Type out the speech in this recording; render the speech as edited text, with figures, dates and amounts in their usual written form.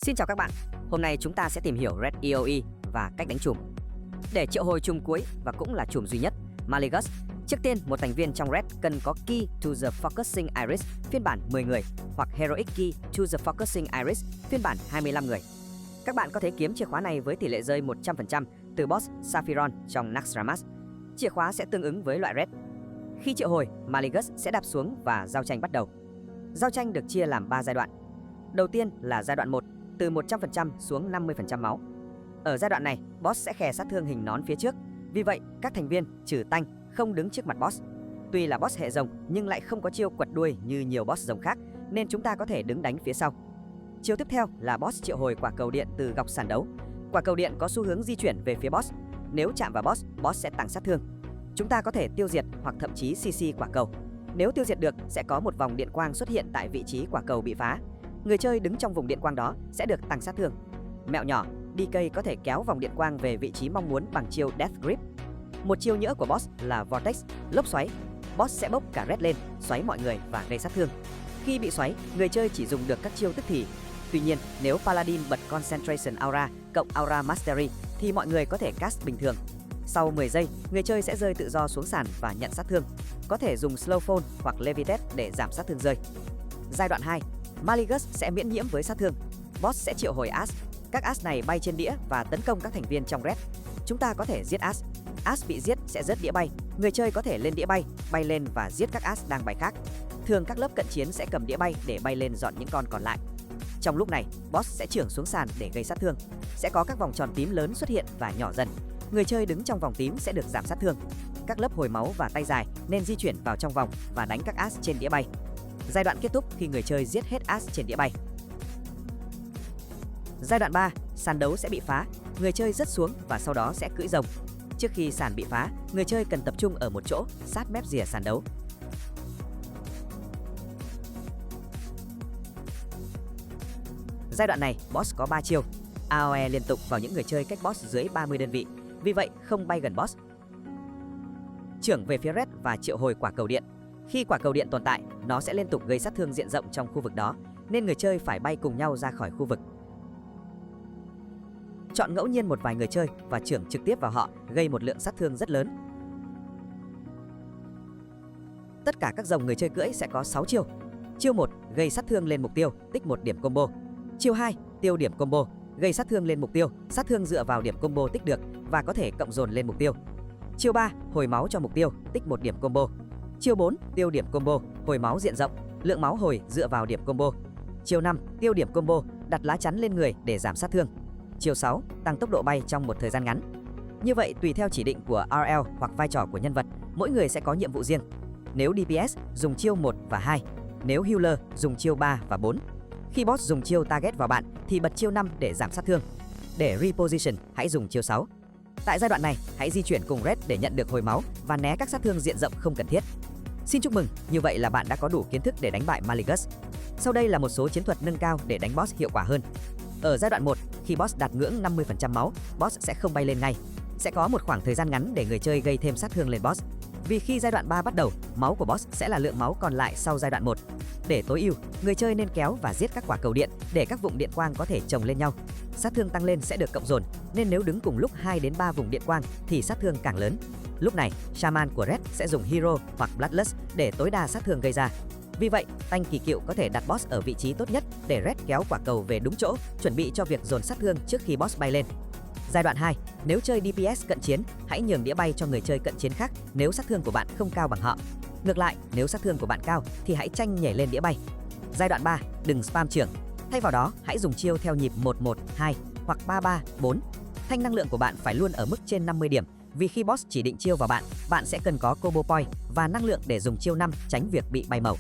Xin chào các bạn, hôm nay chúng ta sẽ tìm hiểu Red EOE và cách đánh chùm. Để triệu hồi chùm cuối và cũng là chùm duy nhất, Maligus, trước tiên một thành viên trong Red cần có Key to the Focusing Iris phiên bản 10 người hoặc Heroic Key to the Focusing Iris phiên bản 25 người. Các bạn có thể kiếm chìa khóa này với tỷ lệ rơi 100% từ boss Saphiron trong Naxxramas. Chìa khóa sẽ tương ứng với loại Red. Khi triệu hồi, Maligus sẽ đạp xuống và giao tranh bắt đầu. Giao tranh được chia làm 3 giai đoạn. Đầu tiên là giai đoạn 1, từ 100% xuống 50% máu. Ở giai đoạn này, boss sẽ khè sát thương hình nón phía trước. Vì vậy, các thành viên trừ tanh không đứng trước mặt boss. Tuy là boss hệ rồng nhưng lại không có chiêu quật đuôi như nhiều boss rồng khác, nên chúng ta có thể đứng đánh phía sau. Chiêu tiếp theo là boss triệu hồi quả cầu điện từ góc sàn đấu. Quả cầu điện có xu hướng di chuyển về phía boss. Nếu chạm vào boss, boss sẽ tăng sát thương. Chúng ta có thể tiêu diệt hoặc thậm chí CC quả cầu. Nếu tiêu diệt được, sẽ có một vòng điện quang xuất hiện tại vị trí quả cầu bị phá. Người chơi đứng trong vùng điện quang đó sẽ được tăng sát thương. Mẹo nhỏ, DK có thể kéo vòng điện quang về vị trí mong muốn bằng chiêu Death Grip. Một chiêu nhỡ của boss là Vortex, lốc xoáy. Boss sẽ bốc cả Red lên, xoáy mọi người và gây sát thương. Khi bị xoáy, người chơi chỉ dùng được các chiêu tức thì. Tuy nhiên, nếu Paladin bật Concentration Aura cộng Aura Mastery thì mọi người có thể cast bình thường. Sau 10 giây, người chơi sẽ rơi tự do xuống sàn và nhận sát thương. Có thể dùng Slow Fall hoặc Levitate để giảm sát thương rơi. Giai đoạn 2, Maligus sẽ miễn nhiễm với sát thương. Boss sẽ triệu hồi Ash. Các Ash này bay trên đĩa và tấn công các thành viên trong Red. Chúng ta có thể giết Ash. Ash bị giết sẽ rớt đĩa bay. Người chơi có thể lên đĩa bay lên và giết các Ash đang bay khác. Thường các lớp cận chiến sẽ cầm đĩa bay để bay lên dọn những con còn lại. Trong lúc này, boss sẽ chưởng xuống sàn để gây sát thương. Sẽ có các vòng tròn tím lớn xuất hiện và nhỏ dần. Người chơi đứng trong vòng tím sẽ được giảm sát thương. Các lớp hồi máu và tay dài nên di chuyển vào trong vòng và đánh các Ash trên đĩa bay. Giai đoạn kết thúc khi người chơi giết hết Ash trên đĩa bay. Giai đoạn 3, sàn đấu sẽ bị phá, người chơi rớt xuống và sau đó sẽ cưỡi rồng. Trước khi sàn bị phá, người chơi cần tập trung ở một chỗ, sát mép rìa sàn đấu. Giai đoạn này, boss có 3 chiêu. AoE liên tục vào những người chơi cách boss dưới 30 đơn vị, vì vậy không bay gần boss. Chưởng về phía Red và triệu hồi quả cầu điện. Khi quả cầu điện tồn tại, nó sẽ liên tục gây sát thương diện rộng trong khu vực đó, nên người chơi phải bay cùng nhau ra khỏi khu vực. Chọn ngẫu nhiên một vài người chơi và chưởng trực tiếp vào họ, gây một lượng sát thương rất lớn. Tất cả các dòng người chơi cưỡi sẽ có 6 chiêu. Chiêu 1, gây sát thương lên mục tiêu, tích 1 điểm combo. Chiêu 2, tiêu điểm combo, gây sát thương lên mục tiêu, sát thương dựa vào điểm combo tích được và có thể cộng dồn lên mục tiêu. Chiêu 3, hồi máu cho mục tiêu, tích 1 điểm combo. Chiêu 4, tiêu điểm combo, hồi máu diện rộng, lượng máu hồi dựa vào điểm combo. Chiêu 5, tiêu điểm combo, đặt lá chắn lên người để giảm sát thương. Chiêu 6, tăng tốc độ bay trong một thời gian ngắn. Như vậy, tùy theo chỉ định của RL hoặc vai trò của nhân vật, mỗi người sẽ có nhiệm vụ riêng. Nếu DPS, dùng chiêu 1 và 2. Nếu Healer, dùng chiêu 3 và 4. Khi boss dùng chiêu target vào bạn thì bật chiêu 5 để giảm sát thương. Để reposition, hãy dùng chiêu 6. Tại giai đoạn này, hãy di chuyển cùng Red để nhận được hồi máu và né các sát thương diện rộng không cần thiết. Xin chúc mừng, như vậy là bạn đã có đủ kiến thức để đánh bại Maligus. Sau đây là một số chiến thuật nâng cao để đánh boss hiệu quả hơn. Ở giai đoạn 1, khi boss đạt ngưỡng 50% máu, boss sẽ không bay lên ngay. Sẽ có một khoảng thời gian ngắn để người chơi gây thêm sát thương lên boss. Vì khi giai đoạn 3 bắt đầu, máu của boss sẽ là lượng máu còn lại sau giai đoạn 1. Để tối ưu, người chơi nên kéo và giết các quả cầu điện để các vùng điện quang có thể chồng lên nhau. Sát thương tăng lên sẽ được cộng dồn, nên nếu đứng cùng lúc 2 đến 3 vùng điện quang thì sát thương càng lớn. Lúc này, Shaman của Red sẽ dùng Hero hoặc Bloodlust để tối đa sát thương gây ra. Vì vậy, Tanh kỳ cựu có thể đặt boss ở vị trí tốt nhất để Red kéo quả cầu về đúng chỗ, chuẩn bị cho việc dồn sát thương trước khi boss bay lên. Giai đoạn 2, nếu chơi DPS cận chiến, hãy nhường đĩa bay cho người chơi cận chiến khác nếu sát thương của bạn không cao bằng họ. Ngược lại, nếu sát thương của bạn cao thì hãy tranh nhảy lên đĩa bay. Giai đoạn 3, đừng spam chưởng. Thay vào đó, hãy dùng chiêu theo nhịp 1-1-2 hoặc 3-3-4. Thanh năng lượng của bạn phải luôn ở mức trên 50 điểm, vì khi boss chỉ định chiêu vào bạn, bạn sẽ cần có combo point và năng lượng để dùng chiêu 5 tránh việc bị bay màu.